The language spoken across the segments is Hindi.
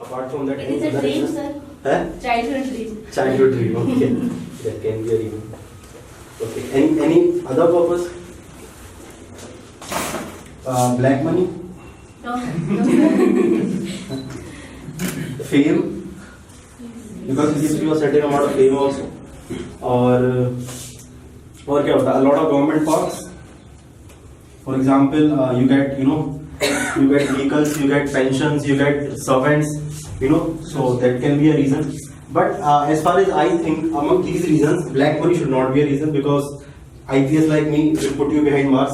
Apart from that, It is a dream, sir. Childhood dream. Childhood dream. Okay, that can be a dream. Okay, any other purpose? Black money, No, no, sir. fame, because it gives you a certain amount of fame also. और क्या होता है? A lot of government perks. For example, you get vehicles, you get pensions, you get servants, so that can be a reason. But as far as I think, among these reasons, black money should not be a reason, because IPS like me will put you behind Mars.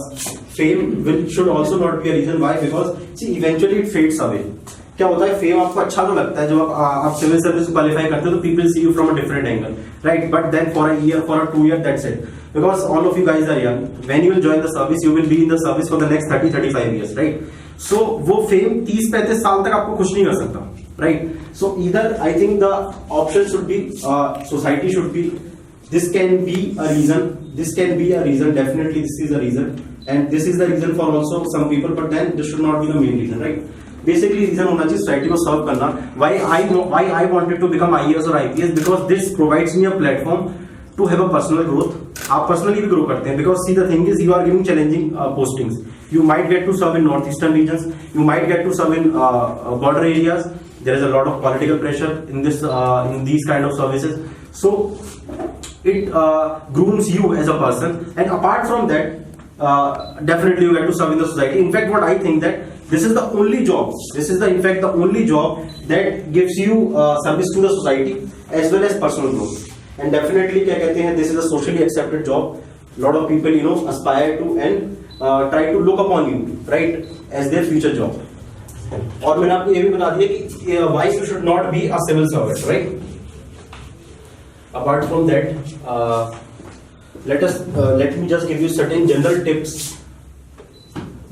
Fame should also not be a reason. Why? Because see, eventually it fades away. क्या होता है, फेम आपको अच्छा तो लगता है जब आप सिविल सर्विस क्वालिफाई करते हो, तो people see you from a different angle, right? But then for a year, for a 2 year, that's it. Because all of you guys are young. When you will join the service, you will be in the service for the next 30-35 years, right? So वो फेम 30-35 साल तक आपको खुश नहीं कर सकता, right? So either I think the option should be, society should be, this can be a reason, definitely this is a reason, and this is the reason for also some people, but then this should not be the main reason, right? Basically reason होना चाहिए society को serve करना. Why I wanted to become IAS or IPS, because this provides me a platform to have a personal growth. आप personally भी grow करते हैं, because see the thing is, you are giving challenging postings. You might get to serve in northeastern regions, you might get to serve in border areas. There is a lot of political pressure in these kind of services, so it grooms you as a person. And apart from that, definitely you get to serve in the society. In fact, what I think that this is the only job, in fact the only job that gives you service to the society as well as personal growth. And definitely क्या कहते हैं, this is a socially accepted job. Lot of people aspire to and try to look upon you, right, as their future job. और मैंने आपको ये भी बता दिया कि why you should not be a civil servant, right? Apart from that, let me just give you certain general tips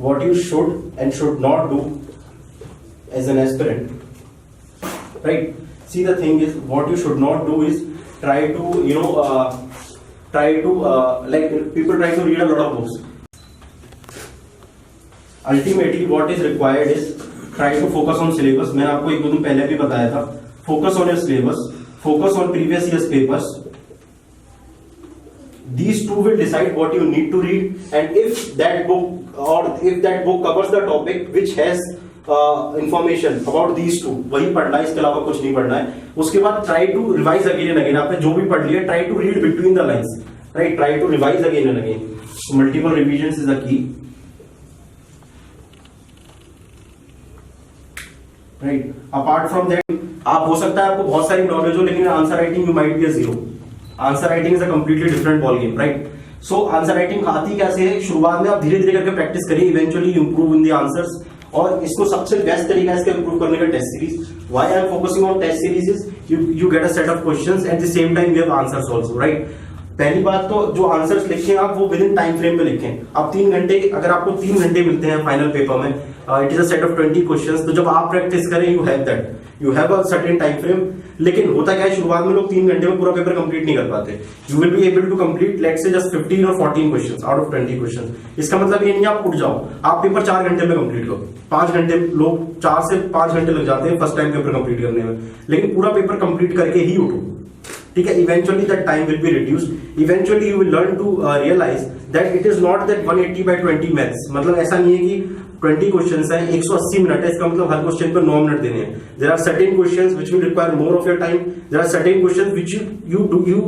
what you should and should not do as an aspirant, right? See, the thing is, what you should not do is try to like people try to read a lot of books. Ultimately what is required is try to focus on syllabus. मैंने आपको 1-2 दिन पहले भी बताया था, focus on your syllabus, focus on previous year's papers. These two will decide what you need to read, and if that book covers the topic which has information about these two, वही पढ़ना है, इसके अलावा कुछ नहीं पढ़ना है. उसके बाद try to revise again and again. आपने जो भी पढ़ लिया, try to read between the lines, right? Try to revise again and again. So multiple revisions is the key, right? Apart from that, आप हो सकता है आपको बहुत सारी नॉलेज हो, लेकिन answer writing you might be a zero. Answer writing is a completely different ball game, right? So answer writing आती कैसे है? शुरुआत में आप धीरे धीरे करके प्रैक्टिस करिए, eventually you improve in the answers. और इसको सबसे बेस्ट तरीका है इसका इंप्रूव करने का test series. Why I am focusing on test series is you get a set of questions, at the same time you have answers also, right? पहली बात तो जो आंसर्स लिखें आप, वो विद इन टाइम फ्रेम में लिखें. आप 3 घंटे, अगर आपको 3 घंटे मिलते हैं फाइनल पेपर में, it is a set of 20 questions, तो जब आप प्रैक्टिस करें you have a certain time frame. लेकिन होता क्या है, शुरुआत में लोग 3 घंटे में पूरा पेपर कंप्लीट नहीं कर पाते. You will be able to complete let's say just 15 और 14 क्वेश्चंस आउट ऑफ 20 क्वेश्चंस. इसका मतलब ये नहीं आप उठ जाओ, आप पेपर 4 घंटे में कंप्लीट करो. 5 घंटे, लोग 4 से 5 घंटे लग जाते हैं फर्स्ट टाइम पेपर कंप्लीट करने में, लेकिन पूरा पेपर कंप्लीट करके ही उठो, ठीक है? Eventually that time will be reduced. Eventually you will learn to realise that it is not that 180/20 maths. मतलब ऐसा नहीं है कि 20 क्वेश्चंस हैं, 180 मिनट है, इसका मतलब हर क्वेश्चन पर 9 मिनट देने हैं. There are certain questions which will require more of your time. There are certain questions which you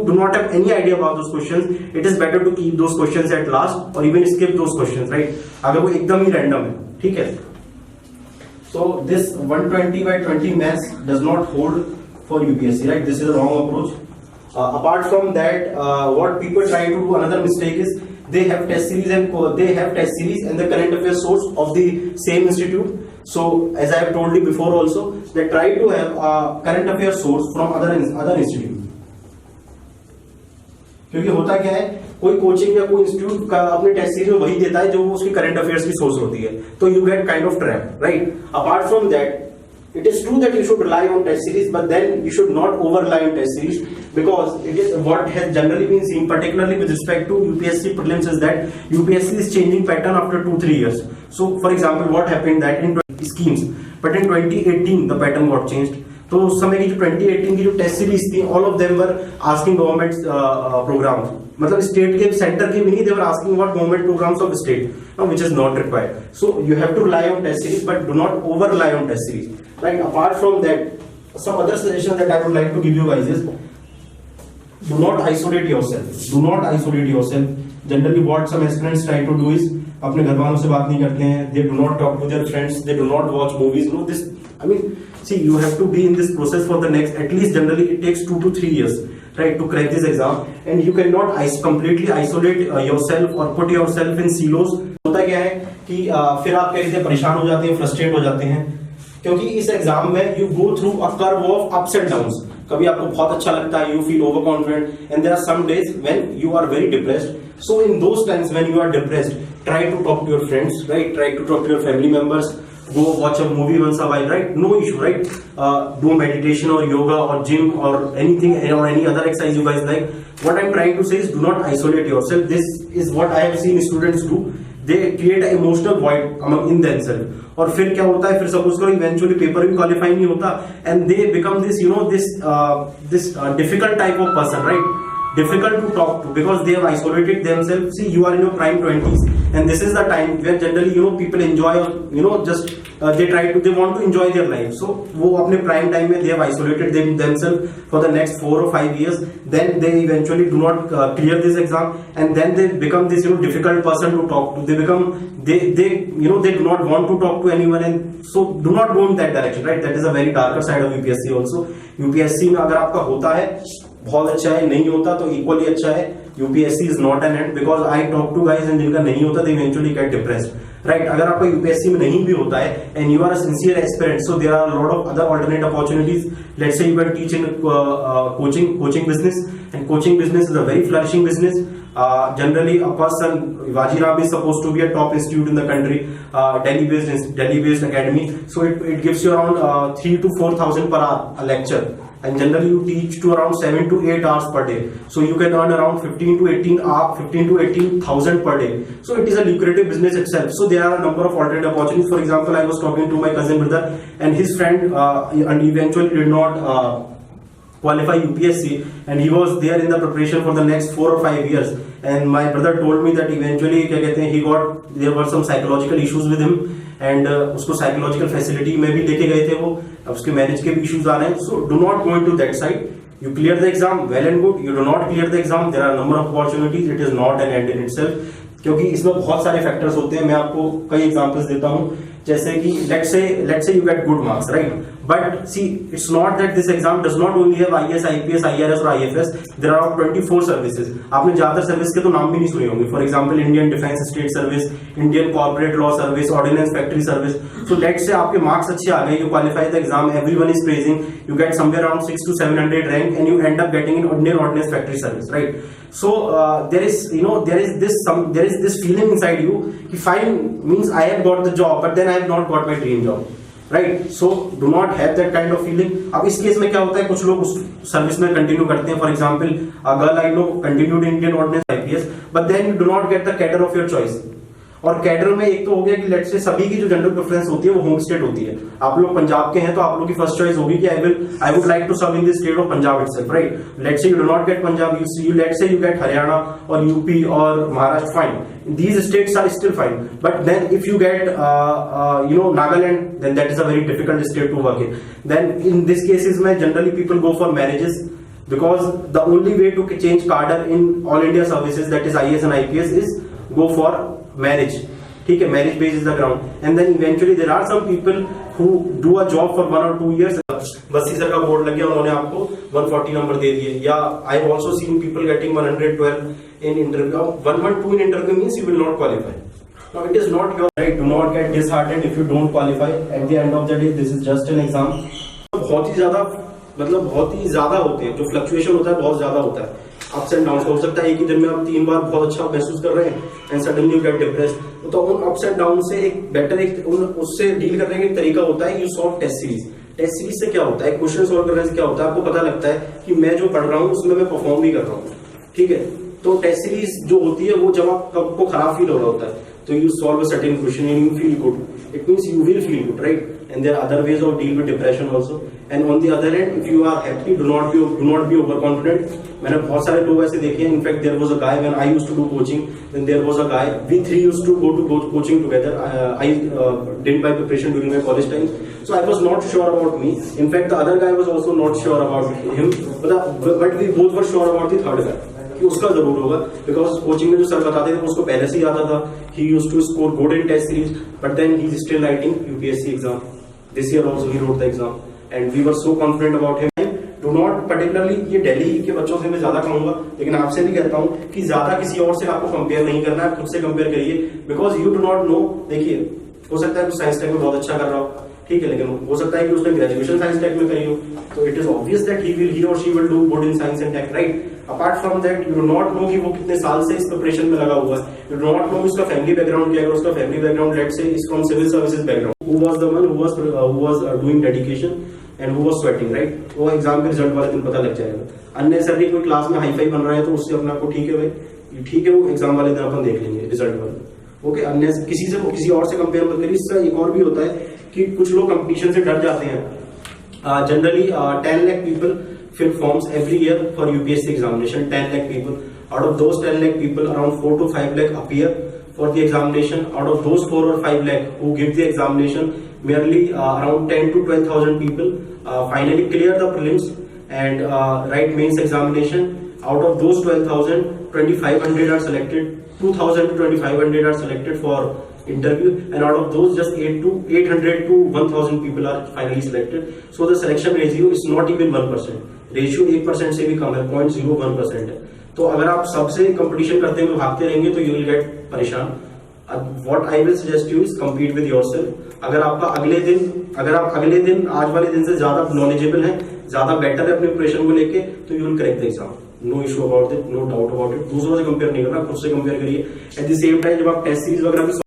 do not have any idea about those questions. It is better to keep those questions at last or even skip those questions, right? अगर वो एकदम ही रैंडम है, ठीक है? So this 120/20 maths does not hold for UPSC, right? This is a wrong approach. Apart from that, what people try to do, another mistake is they have test series and the current affairs source of the same institute. So as I have told you before also, they try to have a current affairs source from other institute. क्योंकि होता क्या है, कोई कोचिंग या कोई इंस्टीट्यूट का अपने टेस्ट सीरीज में वही देता है जो उसकी करंट अफेयर्स की सोर्स होती है, तो you get kind of trap, right? Apart from that, it is true that you should rely on test series, but then you should not over rely on test series, because it is what has generally been seen, particularly with respect to UPSC prelims, is that UPSC is changing pattern after 2-3 years. So for example, what happened that in schemes but in 2018 the pattern got changed. तो उस समय की जो 2018 की जो टेस्ट सीरीज थी, all of them were asking government programme, मतलब स्टेट के सेंटर के भी नहीं, they were asking what government programmes of state which is not required. So you have to rely on test series but do not over rely on test series, right. Apart from that, some other suggestion that I would like to give you guys is, do not isolate yourself. Do not isolate yourself. Generally what some aspirants try to do is, अपने घर वालों से बात नहीं करते हैं, they do not talk to their friends, they do not watch movies. No, this, I mean, see, you have to be in this process for the next, at least generally it takes 2 to 3 years, right, to crack this exam, and you cannot completely isolate yourself or put yourself in silos. होता क्या है कि फिर आप क्या कहते हैं, परेशान हो जाते हैं, फ्रस्ट्रेट हो जाते हैं, क्योंकि इस एग्जाम में you go through a curve of ups and downs. कभी आपको बहुत अच्छा लगता है, you feel over confident, and there are some days when you are very depressed. So in those times when you are depressed, try to talk to your friends, right, try to talk to your family members, go watch a movie once a while, right, no issue, right, do meditation or yoga or gym or anything or any other exercise you guys like. What I'm trying to say is, do not isolate yourself. This is what I have seen students do. They create an emotional void among in themselves, और फिर क्या होता है, फिर सपोज करो इवेंचुअली पेपर भी क्वालिफाई नहीं होता, and they become this, you know, this difficult type of person, right, difficult to talk to because they have isolated themselves. See, you are in your prime 20s, and this is the time where generally, you know, people enjoy, you know, just they want to enjoy their life. So वो अपने prime time में they have isolated themselves for the next 4 or 5 years. Then they eventually do not clear this exam, and then they become this, you know, difficult person to talk to. They become they you know, they do not want to talk to anyone, and so do not go in that direction, right? That is a very darker side of UPSC also. UPSC में अगर आपका होता है बहुत अच्छा है, नहीं होता तो इक्वली अच्छा है। UPSC is not an end, because I talk to guys and जिनका नहीं होता they eventually get depressed, right. अगर आपका यूपीएससी में नहीं भी होता है and you are a sincere aspirant, so there are lot of other alternate opportunities. Let's say you can teach in coaching business, and coaching business is a very flourishing business. Generally a person, Vajiram is supposed to be a top institute in the country, Delhi based academy, so it gives you around 3 to 4,000 per hour a lecture, and generally you teach to around 7 to 8 hours per day, so you can earn around 15 to 18,000 per day. So it is a lucrative business itself. So there are a number of alternate opportunities. For example, I was talking to my cousin brother and his friend, and eventually did not qualify UPSC, and he was there in the preparation for the next 4 or 5 years, and my brother told me that eventually क्या कहते हैं, there were some psychological issues with him, and उसको psychological facility में भी लेके गए थे वो, अब उसके marriage के भी issues आ रहे हैं. So do not go into that side. You clear the exam, well and good. You do not clear the exam, there are a number of opportunities. It is not an end in itself, क्योंकि इसमें बहुत सारे फैक्टर्स होते हैं. मैं आपको कई एग्जांपल्स देता हूं, जैसे कि let's say you get good marks, right, but see it's not that this exam does not only have IAS, IPS, IRS और आईएफएस. There are 24 services. आपने ज्यादातर सर्विस के तो नाम भी नहीं सुने होंगे. For example Indian defence state service, Indian corporate law service, ordnance factory service. So let's say आपके मार्क्स अच्छे आ गए, you qualify the exam, everyone is praising, you get somewhere around 600 to 700 rank, and you end up getting in ordinance factory service, right? So there is this feeling inside you ki fine, means I have got the job, but then I have not got my dream job, right? So do not have that kind of feeling. अब इस केस में क्या होता है, कुछ लोग उस सर्विस में कंटिन्यू करते हैं. For example a girl I know continued Indian ordinance IPS, but then you do not get the cadre of your choice. और कैडर में एक तो हो गया कि लेट्स से सभी की जो जनरल प्रेफरेंस होती है वो होम स्टेट होती है. आप लोग पंजाब के हैं तो आप लोग की फर्स्ट चॉइस होगी कि I would like to serve in the state of Punjab itself, right. Let's say you do not get Punjab, you let's say you get Haryana और यूपी और Maharashtra, fine, these states are still fine, but then if you get Nagaland, then that is a very difficult state to work in. Then in these cases में generally people go for marriages, because the only way to change cadre in all India services, that is IAS and IPS, is go for marriage. ठीक है, marriage base is the ground, and then eventually there are some people who do a job for 1 or 2 years. Bassi sir का बोर्ड लग गया, उन्होंने आपको 140 नंबर दे दिए. या I have also seen people getting 112 in interview. 112 in interview means you will not qualify. Now it is not your right. Do not get disheartened if you don't qualify. At the end of the day, this is just an exam. बहुत ही ज्यादा होते हैं, जो फ्लक्चुएशन होता है बहुत ज्यादा होता है. अप्स एंड डाउन हो सकता है एक ही दिन में आप 3 बार बहुत अच्छा महसूस कर रहे हैं and suddenly you get depressed. तो उन अप्स एंड डाउन से एक बेटर उससे डील करने का एक तरीका होता है, you solve test series. Test series से क्या होता है, क्वेश्चन सॉल्व करने से क्या होता है, आपको पता लगता है कि मैं जो पढ़ रहा हूँ उसमें मैं परफॉर्म भी कर रहा हूँ. ठीक है, तो टेस्ट सीरीज जो होती है वो जब आपको खराब फील हो रहा होता है तो you solve a certain question and you feel good, it means you will feel good, right. and there are other ways of deal with depression also. And on the other hand, if you are happy, do not be overconfident. मैंने बहुत सारे लोग ऐसे देखे हैं. In fact, there was a guy when I used to do coaching. Then there was a guy. We three used to go to coaching together. I did my preparation during my college time. So I was not sure about me. In fact, the other guy was also not sure about him. But we both were sure about the third guy. कि उसका जरूर होगा, बिकॉज कोचिंग में जो सर बताते थे उसको पहले से ही आता था. He used to score good in test series, but then he is still writing UPSC exam. This year also he wrote the exam and we were so confident about him. Do not particularly, ये दिल्ली के बच्चों से मैं ज्यादा कहूंगा, लेकिन आपसे भी कहता हूं कि ज्यादा किसी और से आपको कंपेयर नहीं करना है, खुद से कंपेयर करिए. Because you do not no. देखिए, हो सकता है कुछ साइंस टेक में बहुत अच्छा कर रहा हो, ठीक है, लेकिन हो सकता है कि उसने ग्रेजुएशन साइंस टेक में करी हो, तो it is obvious that he और she will do good in science and tech, right. Apart from that, you do not know कि वो कितने साल से इस प्रिपरेशन में लगा हुआ है. यू डू नॉट नो उसका फैमिली बैकग्राउंड क्या है. उसका family background let's say is from civil services background. Who was the one who was doing dedication and who was sweating, right. वो एग्जाम के रिजल्ट वाले दिन पता लग जाएगा. अननेसेसरली कोई क्लास में हाई फाई बन रहा है तो उससे अपना को ठीक है भाई, ठीक है, वो एग्जाम वाले दिन अपन देख लेंगे रिजल्ट वाले. ओके, किसी और से कंपेयर मत करिए. इससे एक और भी होता है कि कुछ लोग कंपटीशन से डर जाते हैं. Generally 10 lakh people fill forms every year for UPSC examination. 10 lakh people. Out of those 10 lakh people, around 4 to 5 lakh appear for the examination. Out of those 4 or 5 lakh who give the examination, merely around 10 to 12,000 people finally clear the prelims and write mains examination. Out of those 12,000, 2,500 are selected. 2,000 to 2,500 are selected for interview, and out of those just 800 to 1,000 people are finally selected. So the selection ratio is not even 1%. Ratio 1% से भी कम है, 0.01% है. तो अगर आप सबसे कंपटीशन करते हुए भागते रहेंगे तो यू विल गेट परेशान. What I will suggest you is compete with yourself. अगर आप अगले दिन आज वाले दिन से ज्यादा नॉलेजेबल हैं, ज्यादा बेटर है अपने प्रिपरेशन को लेके, तो you will correct the exam. No issue about it, no doubt about it. दूसरों से कंपेयर नहीं करना, खुद से कंपेयर करिए. एट द सेम टाइम जब आप टेस्ट सीरीज वगैरह भी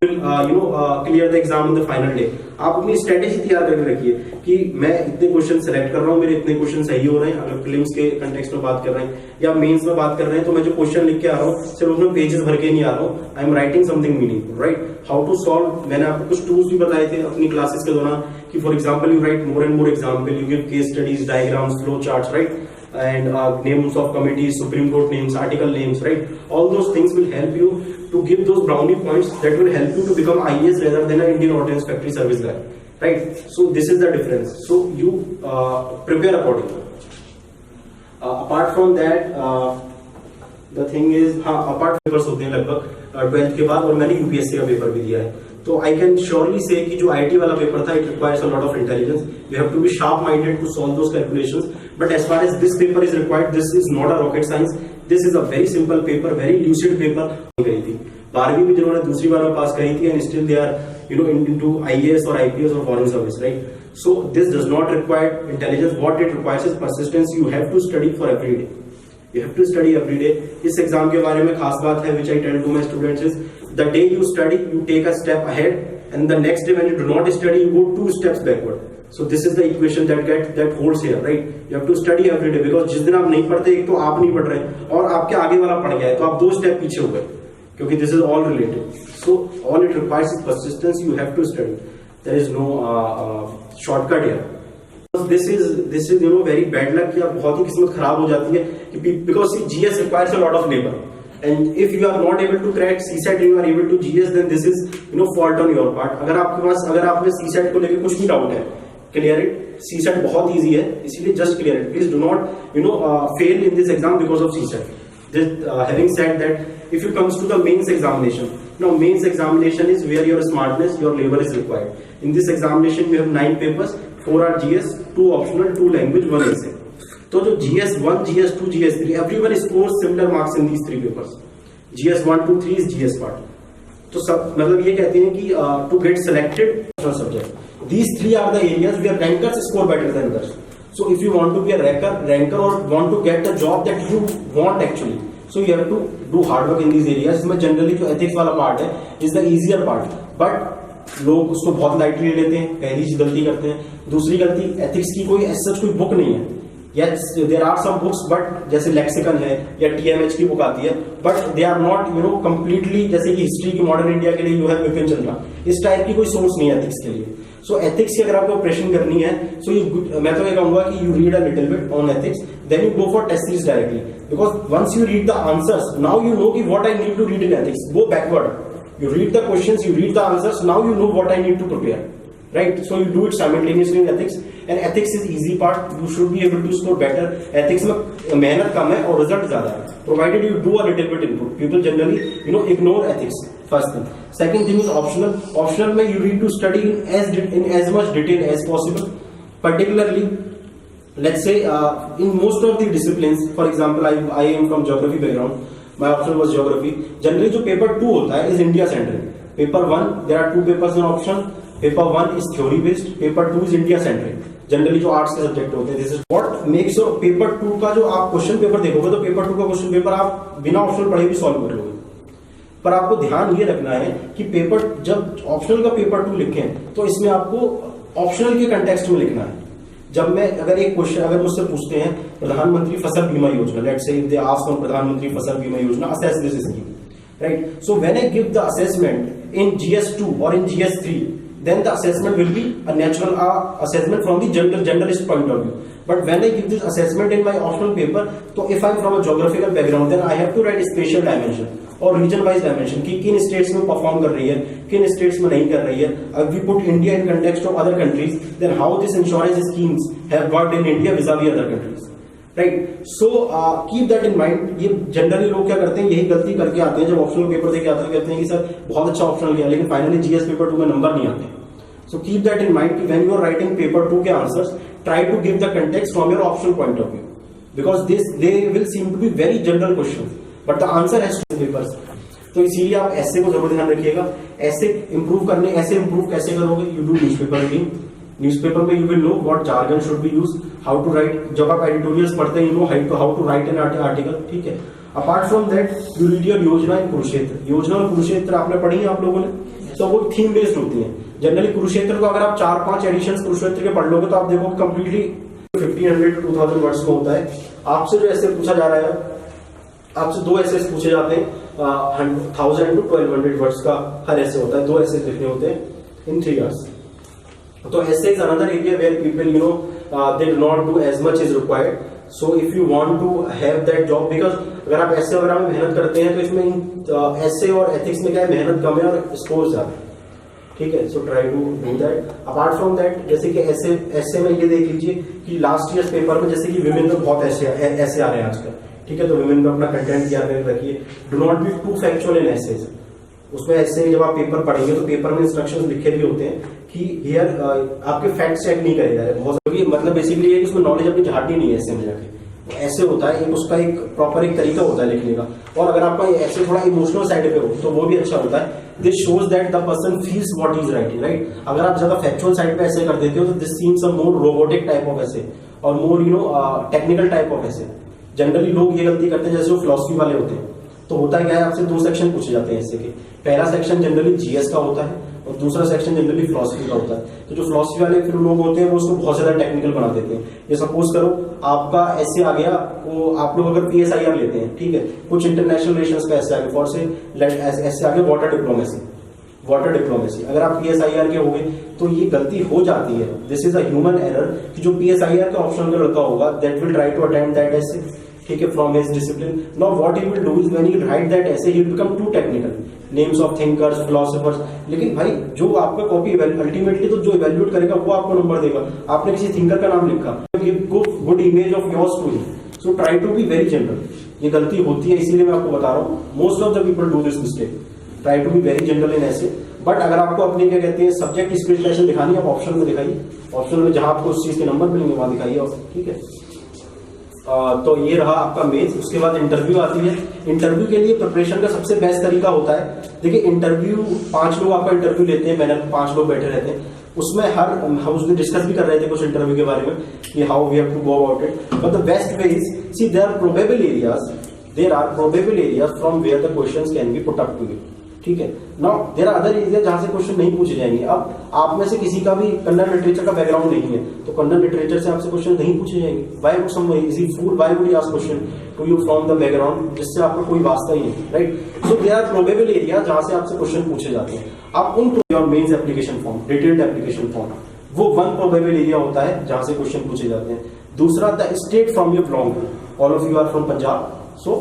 clear the exam in the final day, आप अपनी स्ट्रेटेजी तैयार करके रखिए कि मैं इतने क्वेश्चन सेलेक्ट कर रहा हूँ, मेरे इतने क्वेश्चन सही हो रहे हैं. अगर प्रीलिम्स के कंटेक्स्ट में बात कर रहे हैं या मेंस में बात कर रहे हैं, तो मैं जो क्वेश्चन लिख के आ रहा हूँ सिर्फ उसमें पेजेस भर के नहीं आ रहा हूँ. I am writing something meaningful, right. How to solve, मैंने आपको कुछ टूल्स भी बताए थे अपनी क्लासेस के दौरान कि for example you right more and more example, you give case studies, diagrams, flow charts, right, and names of committees, Supreme Court names, article names, right. All those things will help you to give those brownie points that will help you to become IAS rather than an Indian Ordnance Factory service guy, right. So this is the difference. So you prepare accordingly. Apart from that, the thing is, apart papers होते हैं लगभग 12th के बाद, और मैंने UPSC का पेपर भी दिया है, तो आई कैन श्योरली से कि जो IIT वाला पेपर था, it requires a lot of intelligence. You have to be sharp minded to solve those calculations. But as far as this paper is required, this is not a rocket science. This is a very simple paper, very lucid paper. करी थी 12वीं भी जिन्होंने दूसरी बार में पास करी थी, and still they are into IAS or IPS or foreign service, right. So this does not require intelligence. What it requires is persistence. You have to study for every day. You have to study every day. इस एग्जाम के बारे में खास बात है which I tell to my students is, the day you study, you take a step ahead, and the next day when you do not study, you go 2 steps backward. So this is the equation that holds here, right. You have to study every day, because जिस दिन आप नहीं पढ़ते, एक तो आप नहीं पढ़ रहे और आपके आगे वाला पढ़ गया है, तो आप 2 स्टेप पीछे हो गए, क्योंकि this is all related. So all it requires is persistence. You have to study. There is no shortcut here. This is very bad luck, या बहुत ही किस्मत खराब हो जाती है, because GS requires a lot of labor. And if you are not able to crack CSAT and you are able to GS, then this is fault on your part. अगर आप में CSAT को लेके कुछ भी डाउट है, clear it. CSAT बहुत easy है, इसीलिए just clear it. Please do not fail in this exam because of CSAT. Having said that, if you comes to the mains examination, now mains examination is where your smartness, your labor is required. In this examination, we have 9 papers, 4 are GS, 2 optional, 2 language, 1 essay. तो जो GS1, GS2, GS3, everyone scores similar marks in these 3 papers. GS1, 2, 3 is GS part. तो सब मतलब ये कहते हैं कि to get selected subject, these 3 are the areas where rankers score better than others. So if you want to be a ranker or want to get the job that you want actually, so you have to do hard work in these areas. इसमें generally जो ethics वाला part है is the easier part, but लोग उसको बहुत lightly ले लेते हैं, पहली गलती करते हैं. दूसरी गलती, ethics की कोई as such कोई book नहीं है, Yes, there are some books, but जैसे लेक्सिकन है या TMH की बुक आती है, but they are not completely, जैसे कि हिस्ट्री की मॉडर्न इंडिया के लिए है विपिन चंद्रा, इस टाइप की कोई सोर्स नहीं है एथिक्स के लिए. सो एथिक्स की अगर आपको ऑपरेशन करनी है, सो मैं तो ये कहूंगा कि you read a little bit on ethics, then you go for test series directly, because once you read the answers, now you know कि what I need to read in ethics. Go backward, you read the questions, you read the answers, now you know what I need to prepare, right? So you do it simultaneously in ethics, and ethics is easy part, you should be able to score better. Ethics में मेहनत कम है और रिजल्ट ज्यादा है, provided you do a little bit input. People generally ignore ethics. First thing. Second thing is optional. Optional में you need to study in as much detail as possible, particularly let's say in most of the disciplines. For example, I am from geography background. My option was geography. Generally, जो paper 2 होता है is India centric. Paper 1 there are 2 papers in option. Paper 1 is theory based. Paper 2 is India centric. Generally जो आर्ट्स के सब्जेक्ट होते हैं, this is what makes your paper 2 का जो आप क्वेश्चन पेपर देखोगे तो पेपर 2 का क्वेश्चन पेपर आप बिना ऑप्शनल पढ़े भी सॉल्व कर लोगे. पर आपको ध्यान ये रखना है कि पेपर जब ऑप्शनल का पेपर 2 लिखें तो इसमें आपको ऑप्शनल के कंटेक्स्ट में लिखना है. जब मैं अगर एक क्वेश्चन अगर मुझसे पूछते हैं प्रधानमंत्री फसल बीमा योजना, let's say if they ask on प्रधानमंत्री फसल बीमा योजना, assess this scheme, right? So when I give the assessment in GS2 और इन GS3, then the assessment will be a natural assessment from the generalist point of view. But when I give this assessment in my optional paper, so if I am from a geographical background, then I have to write a spatial dimension और रीजन वाइज डायमेंशन कि किन स्टेट्स में परफॉर्म कर रही है, किन स्टेट्स में नहीं कर रही है. अब we put India in context of other countries, then how this insurance schemes have worked in India vis a vis other countries, right? So keep that in mind. ये जनरली लोग क्या करते हैं, यही गलती करके आते हैं जब ऑप्शनल पेपर देके आते हैं, कहते हैं कि सर बहुत अच्छा ऑप्शनल लिया, लेकिन फाइनली GS पेपर 2 में नंबर नहीं आते. So keep that in mind कि when you are writing paper 2 के answers, try to give the context from your optional point of view, because they will seem to be very general question, but the answer has to be papers. तो इसीलिए आप ऐसे को जरूर ध्यान रखिएगा. ऐसे इंप्रूव कैसे करोगे? You do newspaper reading. Newspaper में you will know what jargon should be use, how to write. जब आप एडिटोरियल्स पढ़ते हैं, you know how to write an article, ठीक है. Apart from that you read your Yojana in Kurukshetra. योजना और कुरुक्षेत्र आपने पढ़ी है आप लोगों ने, तो वो थीम बेस्ड होती है. जनरली कुरुक्षेत्र को अगर आप 4-5 एडिशन कुरुक्षेत्र के पढ़ लोगे तो आप देखो कंप्लीटली 1500 to 2000 वर्ड्स में होता है. आपसे जो ऐसे पूछा जा रहा है, आपसे 2 ऐसे पूछे जाते हैं 1000 to 1200 वर्ड्स का हर ऐसे होता है. 2 ऐसे लिखने होते हैं इन 3 years. तो essay is another area where people they do not do as much is required. So if you want to have that job, because अगर आप ऐसे वगैरह में मेहनत करते हैं तो इसमें ऐसे और एथिक्स में क्या है, मेहनत कम है और स्कोर ज्यादा है, ठीक है. So try to do that. Apart from that, जैसे कि ऐसे में ये देख लीजिए कि लास्ट ईयर पेपर में जैसे कि विमेन में बहुत ऐसे आ रहे हैं आजकल, ठीक है. तो विमेन में अपना कंटेंट याद रखिए. Do not be too factual in essays. उसमें ऐसे जब आप पेपर पढ़ेंगे तो पेपर में इंस्ट्रक्शंस लिखे भी होते हैं कि हियर आपके फैक्ट चेक नहीं करेगा. बहुत मतलब बेसिकली ये उसमें नॉलेज अपनी झाटी नहीं है ऐसे में जाके. ऐसे होता है, एक उसका एक प्रॉपर एक तरीका होता है लिखने का. और अगर आपका ऐसे थोड़ा इमोशनल साइड पे हो तो वो भी अच्छा होता है. This shows that the person feels what is writing, right. अगर आप ज्यादा फैक्चुअल साइड पे ऐसे कर देते हो तो this seems a more robotic type of ऐसे और मोर टेक्निकल टाइप ऑफ ऐसे. जनरली लोग ये गलती करते हैं, जैसे जो फिलॉसफी वाले होते हैं, तो होता क्या है, आपसे 2 सेक्शन पूछे जाते हैं ऐसे के. पहला सेक्शन जनरली GS का होता है और दूसरा सेक्शन जनरली फिलॉसफी का होता है. तो जो फिलॉसफी वाले फिर लोग होते हैं वो उसको बहुत ज्यादा टेक्निकल बना देते हैं. ये सपोज करो आपका ऐसे आ गया, वो आप लोग अगर PSIR लेते हैं, ठीक है, कुछ इंटरनेशनल रिलेशंस का ऐसे आगे, फॉर से ऐसे आगे वाटर डिप्लोमेसी. अगर आप PSIR के होंगे तो ये गलती हो जाती है. This is a human error कि जो PSIR का ऑप्शन का लड़का होगा that will try to attempt that essay, ठीक है, from his discipline. Now what he will do is when he write that essay he will become too technical, names of thinkers, philosophers. लेकिन भाई जो आपका कॉपी अल्टीमेटली तो जो इवैल्यूएट करेगा वो आपको नंबर देगा. आपने किसी थिंकर का नाम लिखा, give good image of yours to him. So try to be very general. ये गलती होती है, इसीलिए मैं आपको बता रहा हूँ. Most of the people do this mistake. Try to be very general in essay. But अगर आपको अपने क्या कहते हैं सब्जेक्ट स्पेशलाइजेशन दिखानी है, आप ऑप्शन में दिखाइए. ऑप्शन में जहां आपको उस चीज के नंबर मिलेंगे वहां दिखाइए, ठीक है. तो ये रहा आपका मेंस. उसके बाद इंटरव्यू आती है. इंटरव्यू के लिए प्रिपरेशन का सबसे बेस्ट तरीका होता है, देखिए इंटरव्यू 5 लोग आपका इंटरव्यू लेते हैं, पैनल 5 लोग बैठे रहते हैं. उसमें हम उसमें डिस्कस भी कर रहे थे कुछ इंटरव्यू के बारे में कि how we have to go about it. But the best way is, see there are probable areas from where the questions can be put up to you, ठीक है। Now there are other area जहां से क्वेश्चन नहीं पूछे जाएंगे। अब आप में से किसी का भी कन्नड़ लिटरेचर का बैकग्राउंड नहीं है तो कन्नड़ लिटरेचर से आपसे क्वेश्चन नहीं पूछे जाएंगे। Why would some easy fool why would he ask question to you from the background जिससे आपका कोई वास्ता ही नहीं, right. So there are probable area जहां से आपसे क्वेश्चन पूछे जाते हैं। आप उन your mains application form, detailed application form, वो वन प्रोबेबल एरिया होता है जहां से क्वेश्चन पूछे जाते हैं। दूसरा the state from you belong, all of you are from Punjab, सो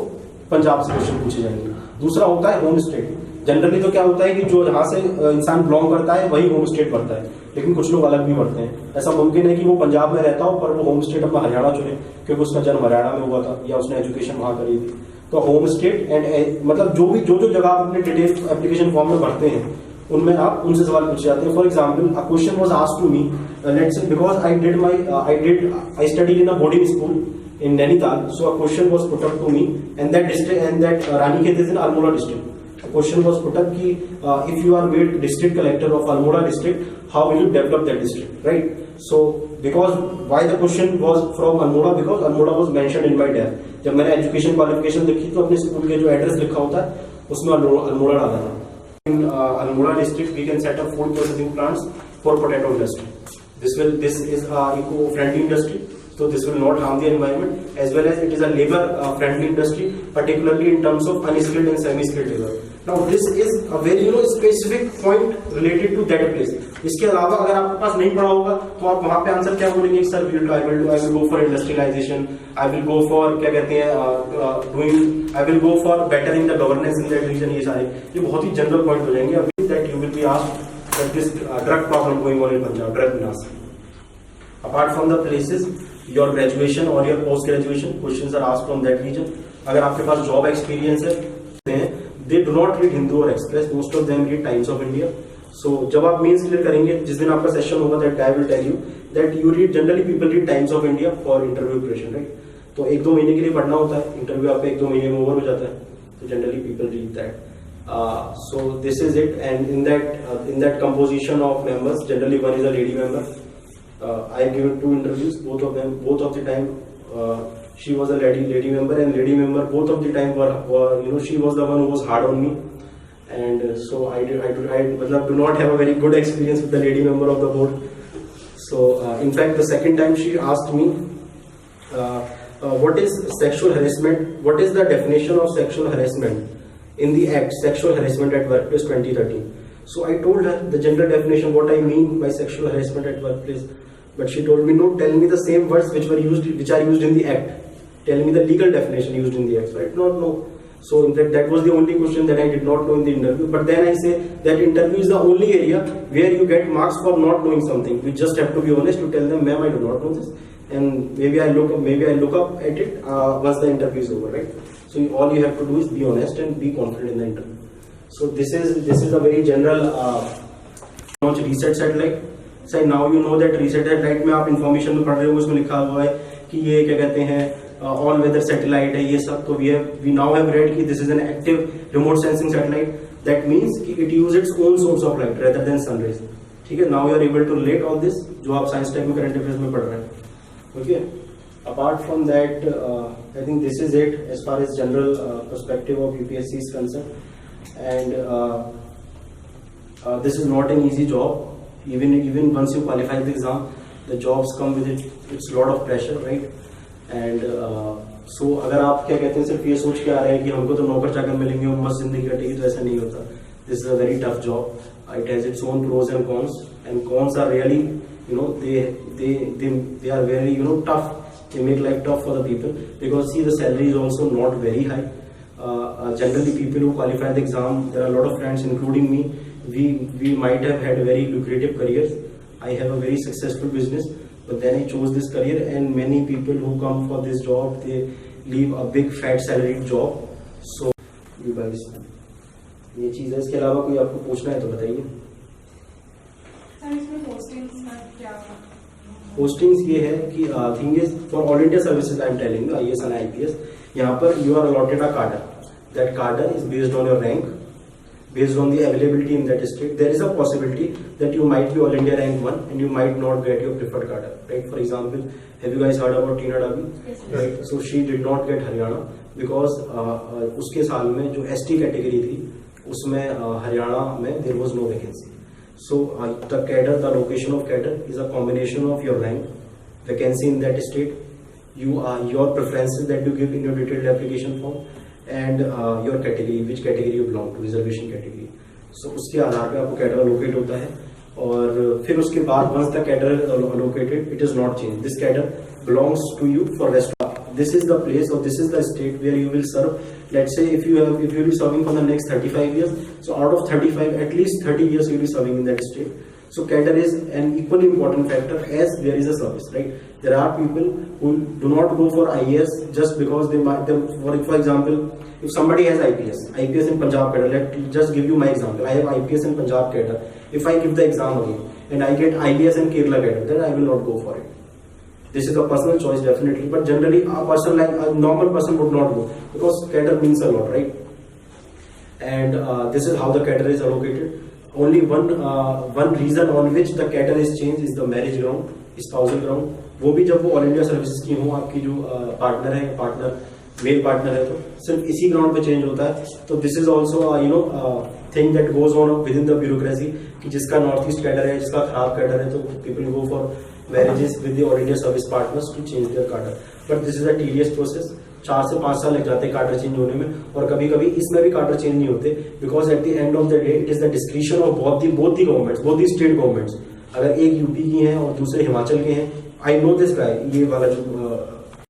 पंजाब से क्वेश्चन पूछे जाएंगे। दूसरा होता है होम स्टेट। जनरली तो क्या होता है कि जो जहां से इंसान बिलोंग करता है वही होम स्टेट पड़ता है, लेकिन कुछ लोग अलग भी पढ़ते हैं। ऐसा मुमकिन है कि वो पंजाब में रहता हो पर वो होम स्टेट अपना हरियाणा चुने क्योंकि उसका जन्म हरियाणा में हुआ था या उसने एजुकेशन वहां करी थी। तो होम स्टेट एंड मतलब जो जगह आप अपने डिटेल एप्लीकेशन फॉर्म में भरते हैं उनमें आप उनसे सवाल पूछे जाते हैं। For example a question was asked to me, let's say because I studied in a boarding school in Nainital, so a question was put up to me, and that Ranikhet is in Almora district. A question was put up ki if you are made district collector of Almora district, how will you develop that district, right? So because why the question was from Almora, because Almora was mentioned in my DAF. जब मैंने एजुकेशन क्वालिफिकेशन लिखी तो अपने स्कूल के जो एड्रेस लिखा होता है उसमें अल्मोड़ा डाला था। In Almora district we can set up food processing plants for potato industry. This is eco-friendly industry. So this will not harm the environment, as well as it is a labor friendly industry, particularly in terms of unskilled and semi-skilled labor. Now this is a very specific point related to that place. इसके अलावा अगर आपके पास नहीं पढ़ा होगा तो आप वहां पे आंसर क्या बोलेंगे, sir I will go for industrialization, I will go for क्या कहते हैं I will go for bettering the governance in that region। ये सारे ये बहुत ही जनरल पॉइंट हो जाएंगे। अभी that you will be asked that this drug problem going on in Punjab, drug menace। Apart from the places your graduation or your post graduation questions are asked from that region। अगर आपके पास जॉब एक्सपीरियंस है they do not read Hindu or Express, most of them read Times of India। so जब आप मेंस क्लियर करेंगे जिस दिन आपका सेशन होगा that I will tell you that you read, generally people read Times of India for interview preparation, right। तो 1-2 महीने के लिए पढ़ना होता है, इंटरव्यू आपका 1-2 महीने में ओवर हो जाता है, तो generally people read that। so this is it, and in that composition of members generally one is a lady member। I have given 2 interviews, both of the time she was a lady member, and lady member both of the time were she was the one who was hard on me, and so I do not have a very good experience with the lady member of the board। so in fact the second time she asked me what is sexual harassment, what is the definition of sexual harassment in the act Sexual Harassment at Workplace 2013। so I told her the general definition, what I mean by sexual harassment at workplace, but she told me no, tell me the same words which are used in the act, tell me the legal definition used in the act। so I did not know। so in fact that was the only question that I did not know in the interview, but then I say that interview is the only area where you get marks for not knowing something। you just have to be honest to tell them, ma'am, I do not know this, and maybe I look up at it once the interview is over, right। so all you have to do is be honest and be confident in the interview। so this is a very general research satellite। Sir now you know that reset satellite में आप इन्फॉर्मेशन में पढ़ रहे हो, उसमें लिखा हुआ है कि ये क्या कहते हैं ऑल वेदर सैटेलाइट है ये सब। तो वी नाउ हैव रेड कि this is an active remote sensing satellite, that means कि it use its own source of light rather than sunrise. ठीक है, now you are able to relate all this जो आप साइंस टाइम में करंट अफेयर्स में पढ़ रहे हैं। Okay, apart from that I think this is it as far as general perspective of UPSC is concern, and this is not an easy job. Even once you qualify the exam, the jobs come with it. It's a lot of pressure, right? And so अगर आप क्या कहते हैं सिर्फ ये सोच के आ रहे हैं कि हमको तो नौकर चाकर मिलेंगे और मस्त जिंदगी कटेगी, तो ऐसा नहीं होता। This is a very tough job. It has its own pros and cons. And cons are really, they are very tough. They make life tough for the people because see the salary is also not very high. Generally, people who qualify the exam, there are a lot of friends, including me. We might have had very lucrative careers. I have a very successful business, but then I chose this career, and many people who come for this job, they leave a big fat salaried job. So you guys, ये चीज है। इसके अलावा कोई आपको पूछना है तो बताइए। पोस्टिंग्स ये है कि thing is for all India services I am telling you, IAS and IPS, यहाँ पर you are allotted a cadre. That cadre is based on your rank, based on the availability in that district. There is a possibility that you might be all India rank 1 and you might not get your preferred cadre, right? For example, have you guys heard about Tina Dabi? Yes, right? So she did not get Haryana because उसके साल में जो ST कैटेगरी थी उसमें हरियाणा में there was no vacancy. So the cadre, the location of cadre is a combination of your rank, vacancy in that state, your preferences that you give in your detailed application form, and your category, which category you belong to, reservation category. So उसके आधार पे आपको cadre allocate होता है, और फिर उसके बाद once the cadre is allocated, it is not changed. This cadre belongs to you for rest. This is the place, or this is the state where you will serve. Let's say if you will be serving for the next 35 years, so out of 35, at least 30 years you will be serving in that state. So cadre is an equally important factor as there is a service, right? There are people who do not go for IAS just because they might, for example, if somebody has IPS in Punjab cadre, let just give you my example. I have IPS in Punjab cadre. If I give the exam again and I get IAS in Kerala cadre, then I will not go for it. This is a personal choice, definitely, but generally a person, like a normal person, would not go because cadre means a lot, right? And this is how the cadre is allocated. Only one reason on which the cadre is changed is the marriage ground, spousal ground. वो भी जब वो ऑल इंडिया सर्विसेज की हो, आपकी जो पार्टनर मेल पार्टनर है, तो सिर्फ इसी ग्राउंड पे चेंज होता है. तो this is also thing that goes on with in the bureaucracy, कि जिसका नॉर्थ ईस्ट कैडर है, जिसका खराब कैडर है, तो people go for marriages with the all India service partners to change their cadre. But this is a tedious process. 4 से 5 साल लग जाते हैं कैडर चेंज होने में, और कभी कभी इसमें भी कैडर चेंज नहीं होते, because at the end of the day it is the description of both the governments, both the state governments. अगर एक यूपी की हैं और दूसरे हिमाचल के हैं, आई नो दिस गाय, ये वाला जो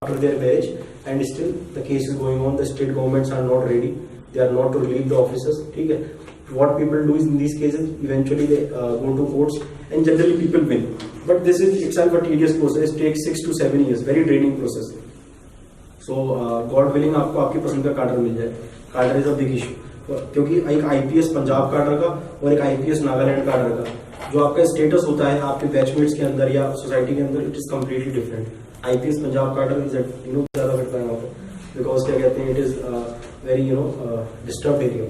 after their marriage, and still the case is going on, the state governments are not ready, they are not to relieve the officers. ठीक है, what people do is in these cases eventually they go to courts and generally people win, but this is itself a tedious process, takes 6 to 7 years, very draining process. So God willing आपको आपकी पसंद का कार्डर मिल जाए. कार्डर इज अ बिग इशू, क्योंकि एक IPS पंजाब कार्डर का और एक IPS नागालैंड कार्डर का जो आपका स्टेटस होता है आपके बैचमेट्स के अंदर या सोसाइटी के अंदर, it is completely different. IPS Punjab कार्डर इज ज्यादा करता है वहाँ पे, बिकॉज क्या कहते हैं, it is very disturb area.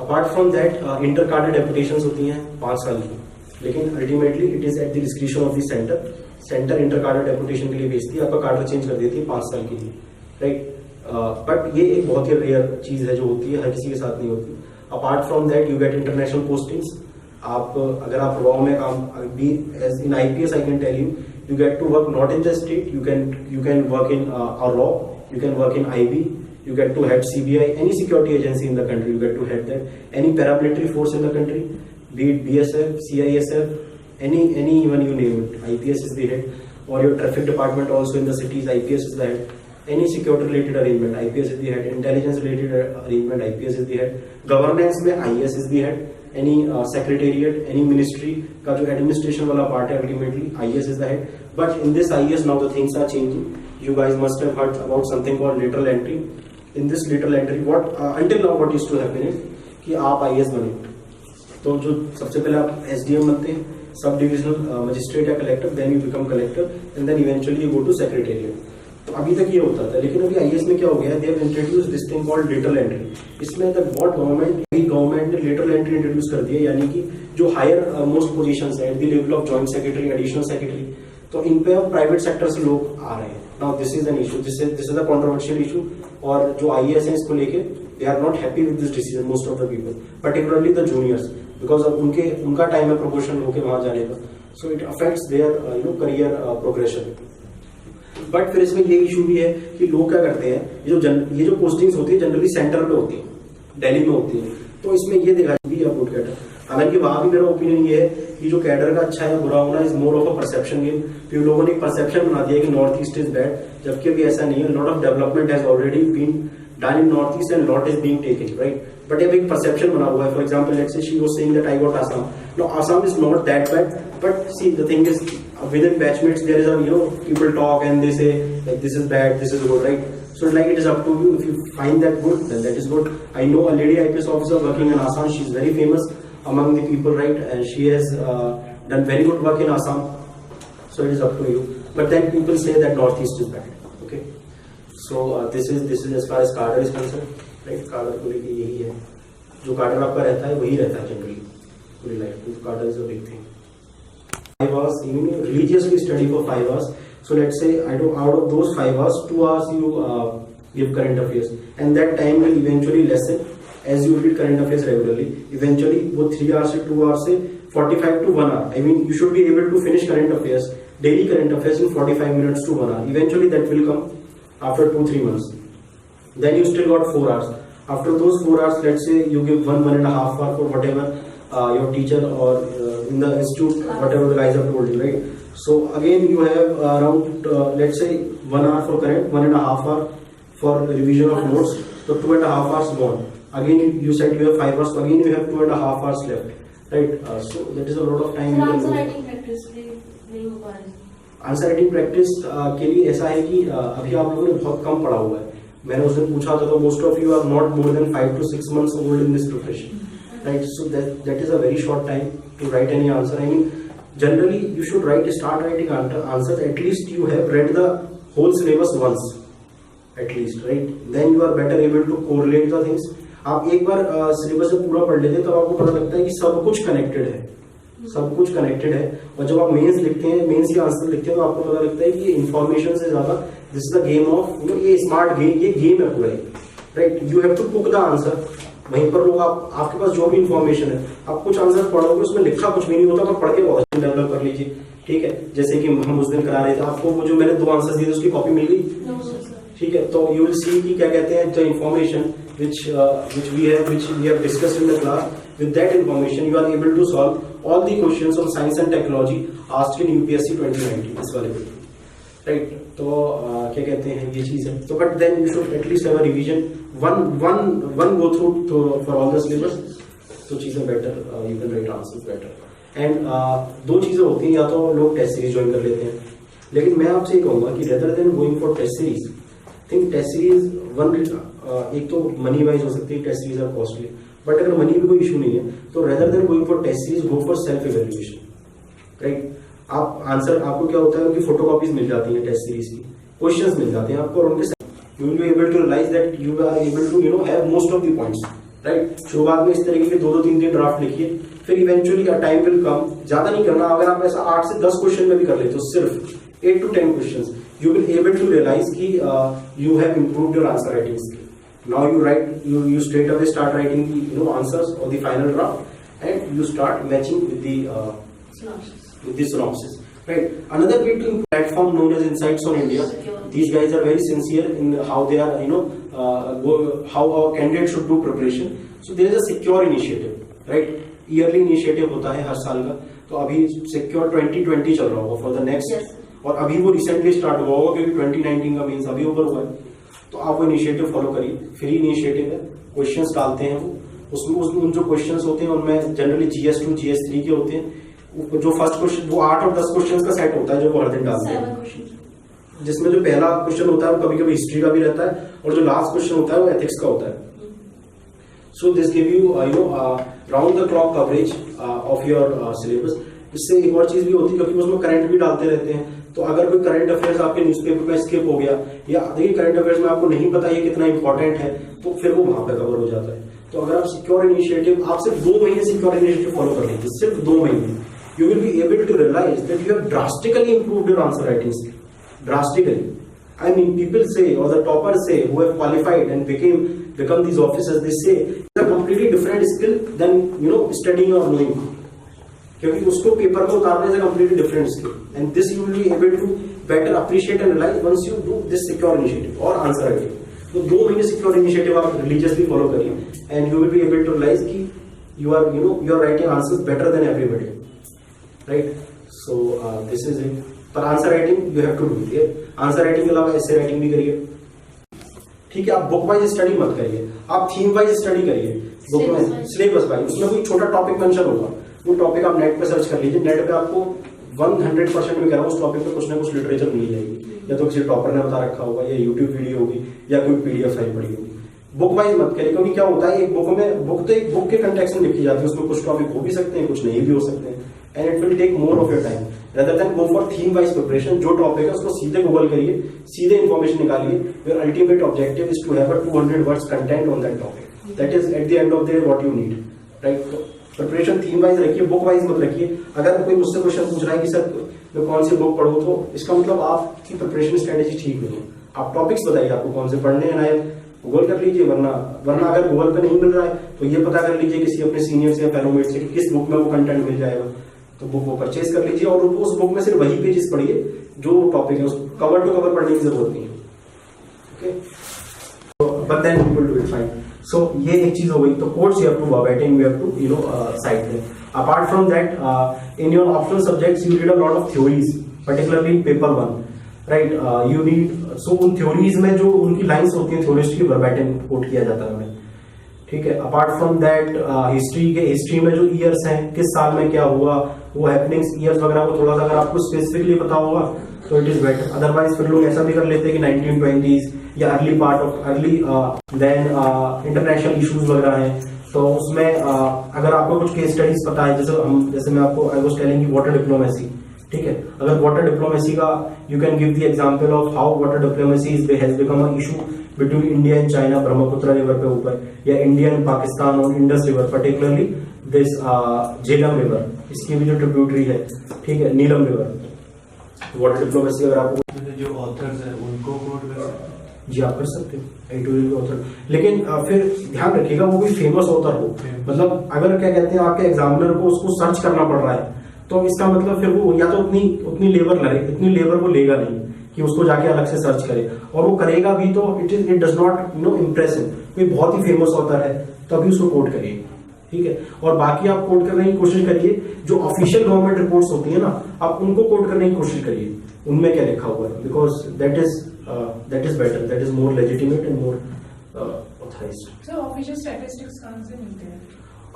Apart from that inter कार्डर डेपुटेशन होती हैं 5 साल की, लेकिन ultimately it is at the description of the centre inter कार्डर डेपुटेशन के लिए भेजती है, आपका कार्डर चेंज कर देती है 5 साल के लिए, राइट. बट ये एक बहुत ही रेयर चीज है जो होती है, हर किसी के साथ नहीं होती. Apart from that you get international postings. आप अगर आप रॉ में काम be as in IPS, I can tell you get to work not in the state, you can work in a law, you can work in IB, you get to head CBI, any security agency in the country, you get to head that, any paramilitary force in the country, be it BSF, CISF, any even you name it, IPS is the head, or your traffic department also in the cities, IPS is the head. Any security related arrangement, IPS is the head. Intelligence related arrangement, IPS is the head. Governance में IAS is the head. Any secretariat, any ministry का जो administration वाला part है, ultimately IAS is the head. But in this IAS now the things are changing. You guys must have heard about something called lateral entry. In this lateral entry, what until now what used to happen is कि आप IAS बने, तो जो सबसे पहले आप SDM बनते हैं, सब डिविजनल मजिस्ट्रेट या collector, then you become collector, and then eventually you go to secretariat. तो अभी तक ये होता था, लेकिन अभी IAS में क्या हो गया, they have introduced this thing called lateral entry. इसमें द व्हाट गवर्नमेंट ने लेटरल एंट्री इंट्रोड्यूस कर दिया, यानी कि जो हायर मोस्ट पोजीशंस है at the level of joint secretary, additional secretary, तो इन पे अब प्राइवेट सेक्टर से लोग आ रहे हैं. Now this is an issue, this is a controversial issue, और जो IAS है इसको लेके they are not happy with this decision, most of the people, particularly the juniors, because अब उनका टाइम है प्रमोशन होके वहां जाने का. So it affects their career progression. But फिर इसमें ये इशू भी है कि लोग क्या करते हैं, ये जो पोस्टिंग्स होती है जनरली सेंटर पे होती है, दिल्ली में होती है, तो इसमें ये देखा भी है गुड कैडर. हालांकि वहां भी मेरा ओपिनियन ये है कि जो कैडर का अच्छा या बुरा होना is more of a perception game. फिर लोगों ने परसेप्शन बना दिया कि नॉर्थ ईस्ट इज बैड, जबकि अभी ऐसा नहीं है. Lot of development has already been done in north east and lot is being taken, right. But अब एक परसेप्शन बना हुआ है. For example let's say she was saying that I got Assam. No, Assam is not that bad, but see the thing is within batchmates there is a people talk and they say like this is bad, this is good, right. So like it is up to you. If you find that good, then that is good. I know a lady IPS officer working in Assam. She is very famous among the people, right, and she has done very good work in Assam. So it is up to you. But then people say that Northeast is bad. Okay, so this is as far as cadre is concerned, right. Cadre को लेके यही है, जो cadre आपका रहता है वही रहता है जनरली पूरी life. Cadre is a big thing. 5 hours, you religiously study for 5 hours. So let's say out of those 5 hours, 2 hours you give current affairs, and that time will eventually lessen, as you read current affairs regularly, eventually वो 3 hours से 2 hours से 45 to 1 hour. I mean, you should be able to finish current affairs, daily current affairs in 45 minutes to 1 hour. Eventually, that will come after 2-3 months. Then you still got 4 hours. After those 4 hours, let's say you give 1.5 hour for whatever your teacher or in the institute, whatever the guys have told you, right? So again, you have around let's say 1 hour for current, 1.5 hour for revision of notes. So 2.5 hours gone. Again, you said you have 5 hours. So again, you have 2.5 hours left, right? So that is a lot of time. Sir, answer writing practice नहीं हो पा रही. आंसर राइटिंग प्रैक्टिस के लिए ऐसा है कि अभी आप लोगों ने बहुत कम पढ़ा हुआ है. मैंने उस दिन पूछा था तो most of you are not more than 5 to 6 months old in this profession, right? So that is a very short time to write any answer. I mean, generally you should start writing answers at least you have read the whole syllabus once, at least, right? Then you are better able to correlate the things. आप एक बार सिलेबस से पूरा पढ़ लेते हैं तो आपको पता लगता है कि सब कुछ कनेक्टेड है, सब कुछ कनेक्टेड है. और जब आप मेंस लिखते हैं, मेंस के आंसर लिखते हैं तो आपको पता लगता है कि ये इन्फॉर्मेशन से ज्यादा this is the game of ये स्मार्ट गेम, ये गेम है पूरा, right? You have to cook the answer. वहीं पर लोग आपके पास जो भी इन्फॉर्मेशन है, आप कुछ आंसर पढ़ोगे उसमें लिखा कुछ भी नहीं होता, पर पढ़ के बहुत अच्छा डेवलप कर लीजिए, ठीक है? जैसे कि हम उस दिन करा रहे थे, आपको वो जो मैंने 2 आंसर दिए थे उसकी कॉपी मिल गई, ठीक है? तो यू विल सी कि क्या कहते हैं the information which we have discussed in the class. With that information you are able to solve all the questions on science and technology asked in UPSC 2019 इस वाले पेपर, राइट? तो क्या कहते हैं ये चीज है. तो but then you should at least have a revision, one go through for all the syllabus. तो चीजें better, you can write answers better. And 2 चीजें होती हैं, या तो लोग टेस्ट सीरीज ज्वाइन कर लेते हैं, लेकिन मैं आपसे ये कहूंगा कि rather than going for test series, think test series one एक तो मनी वाइज हो सकती है, test series are costly, but अगर मनी भी कोई इशू नहीं है तो rather than going for test series go for self evaluation, right? आप आंसर, आपको क्या होता है उनकी फोटोकॉपीज मिल जाती हैं टेस्ट सीरीज की, क्वेश्चंस मिल जाते हैं आपको, और उनके you will be able to realise that you are able to have most of the points, right? शुरुआत में इस तरीके के 2-3 ड्राफ्ट लिखिए, फिर इवेंचुअली टाइम विल कम, ज्यादा नहीं करना. अगर आप ऐसा 8 से 10 क्वेश्चन में भी कर लेते हो, सिर्फ 8 to 10 questions, you will able to realize कि you have improved your answer writing skill. Now you write, you straight away start writing the answers or the final draft, and you start matching with the synopsis, right? Another way to platform known as Insights on India. These guys are very sincere in how they are, how our candidates should do preparation. So there is a secure initiative, right? Yearly initiative होता है हर साल का. तो अभी secure 2020 चल रहा होगा for the next, और अभी वो रिसेंटली स्टार्ट हुआ होगा क्योंकि 2019 का मीन्स अभी ओवर हुआ है. तो आप वो इनिशिएटिव फॉलो करिए, फ्री इनिशिएटिव है, क्वेश्चंस डालते हैं वो, उसमें उन जो क्वेश्चंस होते हैं उनमें जनरली GS2 GS3 के होते हैं. जो फर्स्ट क्वेश्चन वो 8 और 10 क्वेश्चंस का सेट होता है जो वो हर दिन डालते हैं, जिसमें जो पहला क्वेश्चन होता है वो कभी कभी हिस्ट्री का भी रहता है, और जो लास्ट क्वेश्चन होता है वो एथिक्स का होता है. So this give you round the clock coverage of your syllabus. इससे एक और चीज भी होती है क्योंकि उसमें करंट भी डालते रहते हैं, तो अगर कोई करंट अफेयर्स आपके न्यूज़पेपर में स्किप हो गया, या देखिए करंट अफेयर्स में आपको नहीं पता ये कितना इंपॉर्टेंट है, तो फिर वो वहां पे कवर हो जाता है. तो अगर आप सिक्योर इनिशिएटिव, आप सिर्फ 2 महीने सिक्योर इनिशिएटिव फॉलो कर लीजिए, सिर्फ 2 महीने, you will be able to realize that you have drastically improved your answer writing skill. Drastically. I mean, people say, or the toppers say, who have qualified and become these officers, they say it's a completely different skill than studying or knowing. क्योंकि उसको पेपर में उतारने से completely different skill, and this you will be able to better appreciate and realize once you do this secure initiative or answer writing. तो 2 महीने सिक्योर इनिशिएटिव आप रिलीजियसली फॉलो करिए, and you will be able to realize कि you are writing answers better than everybody, right? So this is it. पर answer writing you have to do. Answer writing के अलावा ऐसे राइटिंग भी करिए, ठीक है? आप बुक वाइज स्टडी मत करिए, आप थीम वाइज स्टडी करिए. बुक में सिलेबस वाइज, उसमें कोई छोटा टॉपिक मेंशन होगा, वो टॉपिक आप नेट पे सर्च कर लीजिए. नेट पे आपको 100% में कह रहा हूँ उस टॉपिक पे कुछ ना कुछ लिटरेचर मिल जाएगी, या तो किसी टॉपर ने बता रखा होगा, या यूट्यूब वीडियो होगी, या कोई PDF फाइल पड़ी होगी. बुक वाइज मत करिए, क्योंकि क्या होता है एक बुक के कंटेक्स्ट में लिखी जाती है, उसमें कुछ टॉपिक हो भी सकते हैं, कुछ नहीं भी हो सकते हैं, and it will take more of your time. rather than go for theme wise preparation, जो टॉपिक है उसको सीधे गूगल करिए, सीधे इन्फॉर्मेशन निकालिए. your ultimate objective is to have a 200 words content on that topic. that is at the end of the day what you need, right? तो प्रिपरेशन थीम वाइज रखिए, बुक वाइज मत रखिए. अगर कोई मुझसे क्वेश्चन पूछ रहा है कि सर मैं कौन सी बुक पढ़ूं, तो इसका मतलब आपकी प्रिपरेशन स्ट्रेटेजी ठीक नहीं है. आप टॉपिक्स बताइए आपको कौन से पढ़ने हैं. गूगल कर लीजिए, वरना अगर गूगल पे नहीं मिल रहा है तो ये पता कर लीजिए किसी अपने सीनियर से या फेलोमेट से कि किस बुक में वो कंटेंट मिल जाएगा, तो बुक वो परचेज कर लीजिए और उस बुक में सिर्फ वही पेजेस पढ़िए जो टॉपिक है, उसको कवर टू कवर पढ़ने की जरूरत नहीं है। Okay, but then you will do it fine. So ये एक चीज हो गई। तो codes you have to verbatim, you have to cite them. Apart from that, in your optional subjects you read a lot of theories, particularly in paper 1, right? You need, so उन थ्योरीज में जो उनकी लाइंस होती हैं थ्योरिस्ट की वर्बेटिम कोट किया जाता है उन्हें, ठीक है। अपार्ट फ्रॉम दैट, हिस्ट्री में जो ईयर्स हैं, किस साल में क्या हुआ, वो हैपनिंग्स ईयर्स वगैरह को थोड़ा सा अगर आपको स्पेसिफिकली पता होगा तो इट इज बेटर। अदरवाइज फिर लोग ऐसा भी कर लेते हैं कि 1920s या early part of early, then international issues वगैरह हैं, तो उसमें अगर आपको कुछ केस स्टडीज पता है, जैसे मैं आपको I was telling water diplomacy, ठीक है। अगर वाटर डिप्लोमेसी का you can give the example of how water diplomacy has become a issue between India and China Brahmaputra river पे ऊपर, या इंडिया एंड पाकिस्तान और Indus river, particularly this Jhelum river, इसकी भी जो ट्रिब्यूटरी है, ठीक है, नीलम रिवर। वाटर डिप्लोमेसी अगर आपको जो ऑथर्स हैं उनको कोट कर सकते हैं, जी आप कर सकते हो एडिटोरियल ऑथर, लेकिन फिर ध्यान रखिएगा वो कोई फेमस ऑथर हो। मतलब अगर क्या कहते हैं आपके एग्जामिनर को उसको सर्च करना पड़ रहा है तो इसका मतलब फिर वो या तो उतनी लेबर वो लेगा नहीं कि उसको जाके अलग से सर्च करे, और वो करेगा भी तो it does not impress him. कोई बहुत ही फेमस ऑथर है तभी उसको कोट करिए, ठीक है। और बाकी आप कोट करने की कोशिश करिए जो ऑफिशियल गवर्नमेंट रिपोर्ट्स होती है ना, आप उनको कोट करने की कोशिश करिए, उनमें क्या लिखा हुआ है, because that is better, that is more legitimate and more authorised. Sir official statistics कहां से मिलते हैं?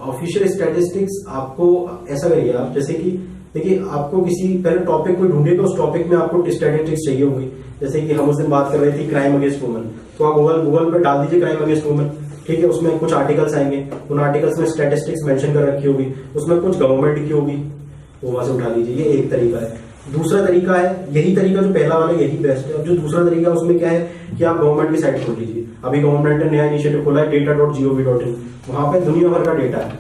ऑफिशियल स्टैटिस्टिक्स आपको ऐसा करिए आप, जैसे कि देखिए आपको किसी पहले टॉपिक को ढूंढिएगा, उस टॉपिक में आपको स्टैटिस्टिक्स चाहिए होंगी। जैसे कि हम उस दिन बात कर रहे थे क्राइम अगेंस्ट वुमेन, तो आप गूगल पे डाल दीजिए क्राइम अगेंस्ट वुमेन, ठीक है। उसमें कुछ आर्टिकल्स आएंगे, उन आर्टिकल्स में स्टैटिस्टिक्स मेंशन कर रखी होगी, उसमें कुछ गवर्नमेंट की होगी, वो वहां से उठा लीजिए। ये एक तरीका है। दूसरा तरीका है, यही तरीका जो पहला वाला यही बेस्ट है। अब जो दूसरा तरीका है उसमें क्या है कि आप गवर्नमेंट की साइट खोल लीजिए। अभी गवर्नमेंट ने नया इनिशिएटिव खोला है data.gov.in, वहां पे दुनिया भर का डेटा है,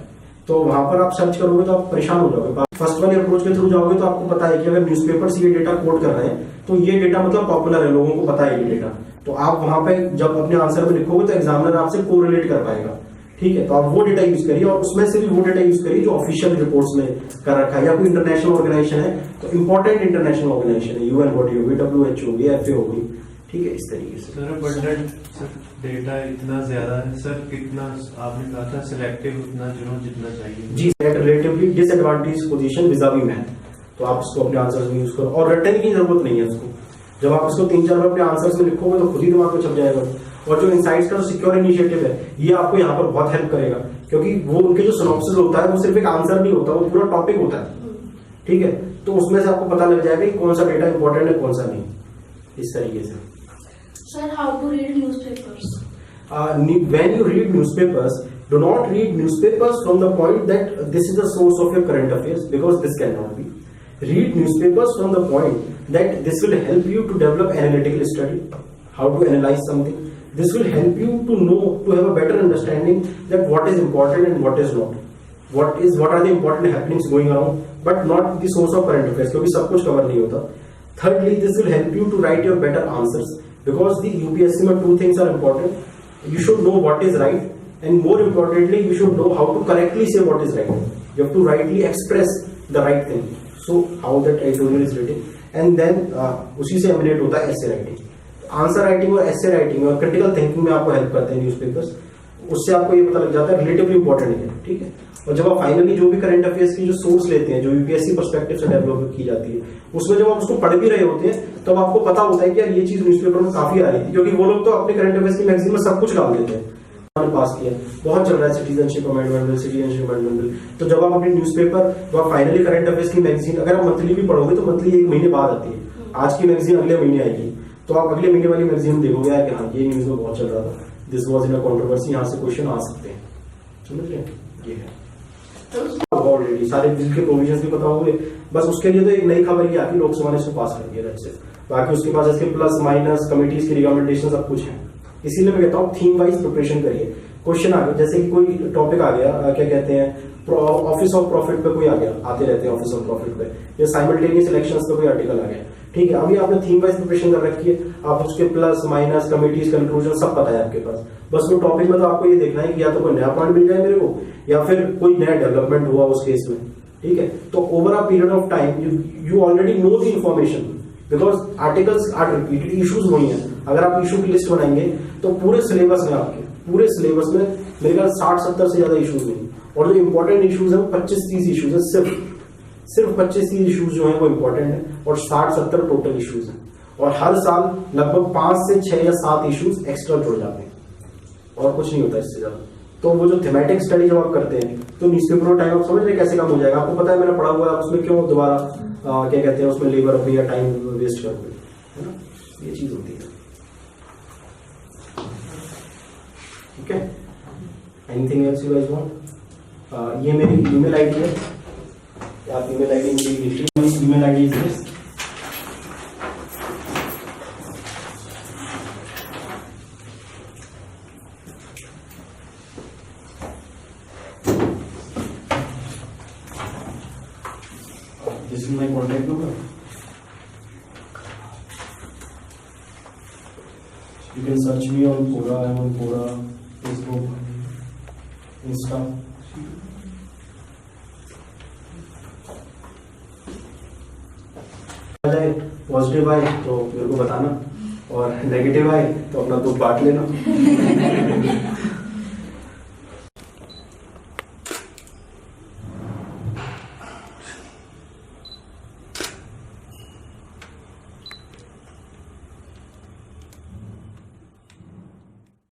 तो वहां पर आप सर्च करोगे तो आप परेशान हो जाओगे। फर्स्ट वाले अप्रोच के थ्रू जाओगे तो आपको पता है कि अगर न्यूज़पेपर से ये डेटा कोट कर रहे हैं तो ये डेटा मतलब पॉपुलर है, लोगों को पता है ये डेटा, तो आप वहां पे जब अपने आंसर में लिखोगे तो एग्जामिनर आपसे कोरिलेट कर पाएगा, ठीक है। तो आप वो डेटा यूज करिए, और उसमें से भी वो डेटा यूज करिए जो ऑफिशियल रिपोर्ट्स में कर रखा है, या कोई इंटरनेशनल ऑर्गेनाइजेशन है तो इंपॉर्टेंट इंटरनेशनल ऑर्गेनाइजेशन है, यूएन बॉडी होगी, WHO होगी, FA होगी, ठीक है, इस तरीके से। सर अबंडेंट डेटा इतना ज्यादा है सर, कितना आपने कहा था सिलेक्टिव उतना चुनो जितना चाहिए जी, रिलेटिवली डिसएडवांटेज पोजीशन विजावी मैथ, तो आप उसको अपने आंसर्स में यूज करो, और रटने की जरूरत नहीं है उसको। जब आप उसको 3-4 बार अपने आंसर्स में लिखोगे तो खुद ही दिमाग में छप जाएगा। और जो इनसाइट्स का जो सिक्योर इनिशिएटिव है ये आपको यहाँ पर बहुत हेल्प करेगा, क्योंकि वो उनके जो सिनॉप्सिस होता है वो सिर्फ एक आंसर नहीं होता, वो पूरा टॉपिक होता है, ठीक है। तो उसमें से आपको पता लग जाएगा कि कौन सा डेटा इंपॉर्टेंट है कौन सा नहीं, इस तरीके से। Sir, how to read newspapers? When you read newspapers, do not read newspapers from the point that this is the source of your current affairs, because this cannot be. Read newspapers from the point that this will help you to develop analytical study, how to analyze something. This will help you to know, to have a better understanding that what is important and what is not. What are the important happenings going around, but not the source of current affairs, क्योंकि सब कुछ कवर नहीं होता. Thirdly, this will help you to write your better answers, because the UPSC में 2 things are important. You should know what is right, and more importantly, you should know how to correctly say what is right. You have to rightly express the right thing. So how that editorial is written, and then उसी से emanate होता है essay writing. आंसर राइटिंग और essay राइटिंग और क्रिटिकल थिंकिंग में आपको हेल्प करते हैं न्यूज़पेपर्स। उससे आपको ये पता लग जाता है रिलेटिवली इंपॉर्टेंट है, ठीक है। और जब आप फाइनली जो भी करंट अफेयर्स की जो सोर्स लेते हैं, जो यूपीएससी पर्सपेक्टिव से डेवलप की जाती है, उसमें जब आप उसको पढ़ भी रहे होते हैं तब आपको पता होता है कि यार ये चीज न्यूज़पेपर में काफी आ रही थी, क्योंकि वो लोग तो अपने करंट अफेयर्स की मैगजीन में सब कुछ डाल देते हैं। पास किया, बहुत चल रहा है citizenship amendment bill, citizenship amendment bill. तो जब आप अपने न्यूज़पेपर, जब आप फाइनली करंट अफेयर्स की मैगजीन, अगर आप मंथली भी पढ़ोगे तो मंथली 1 महीने बाद आती है, आज की मैगजीन अगले महीने आएगी, तो आप अगले महीने वाली मैगजीन देखोगे यार कि हाँ ये न्यूज में बहुत चल रहा था, this was in a controversy, यहाँ से क्वेश्चन आ सकते हैं, समझ रहे हैं। ये है ऑलरेडी सारे बिल के प्रोविजंस भी पता होंगे, बस उसके लिए तो एक नई खबर ये आती है लोकसभा ने इसको पास कर दिया से, बाकी उसके पास इसके प्लस माइनस कमिटीज की रिकमेंडेशन सब कुछ है। इसीलिए मैं कहता हूँ थीम वाइज प्रिपरेशन करिए, क्वेश्चन आ गया, जैसे कि कोई टॉपिक आ गया, क्या कहते हैं, ऑफिस ऑफ प्रॉफिट पे कोई आ गया, आते रहते हैं ऑफिस ऑफ प्रॉफिट पे, या साइमल्टेनियस इलेक्शंस पे कोई आर्टिकल आ गया, ठीक है। अभी आपने थीम वाइज प्रिपरेशन कर रखी है, आप उसके प्लस माइनस कमिटीज कंक्लूजन सब पता है आपके पास, बस वो टॉपिक में तो आपको ये देखना है कि या तो कोई नया पॉइंट मिल जाए मेरे को, या फिर कोई नया डेवलपमेंट हुआ उस केस में, ठीक है। तो over a period of time you already know the information, because articles are repeated, issues वही हैं। अगर आप इशू की लिस्ट बनाएंगे तो पूरे सिलेबस में, आपके पूरे सिलेबस में मेरे ख्याल 60-70 से ज्यादा इश्यूज नहीं, और जो इंपॉर्टेंट इश्यूज है 25-30 इश्यूज है, सिर्फ 25-30 इश्यूज जो है वो इंपॉर्टेंट है, और 60-70 टोटल इश्यूज हैं। और हर साल लगभग 5 से 6 या 7 इश्यूज एक्स्ट्रा जुड़ जाते हैं, और कुछ नहीं होता इससे ज्यादा। तो वो जो थीमेटिक स्टडी जब आप करते हैं तो न्यूज़पेपर टाइम आप समझ रहे कैसे काम हो जाएगा, आपको पता है मैंने पढ़ा हुआ है, उसमें क्यों दोबारा क्या कहते हैं उसमें लेबर अपनी या टाइम वेस्ट करोगे, है ना, ये चीज होती है। ठीक है, anything else you guys want? ये मेरी ईमेल आईडी है, आप ईमेल आईडी मेरी लिख लीजिए, email ID is this. This is my contact number. You can search me on Quora. I'm on Quora, Facebook, Insta. Positive आए तो मेरे को बताना, और नेगेटिव आए तो अपना दुख बांट लेना।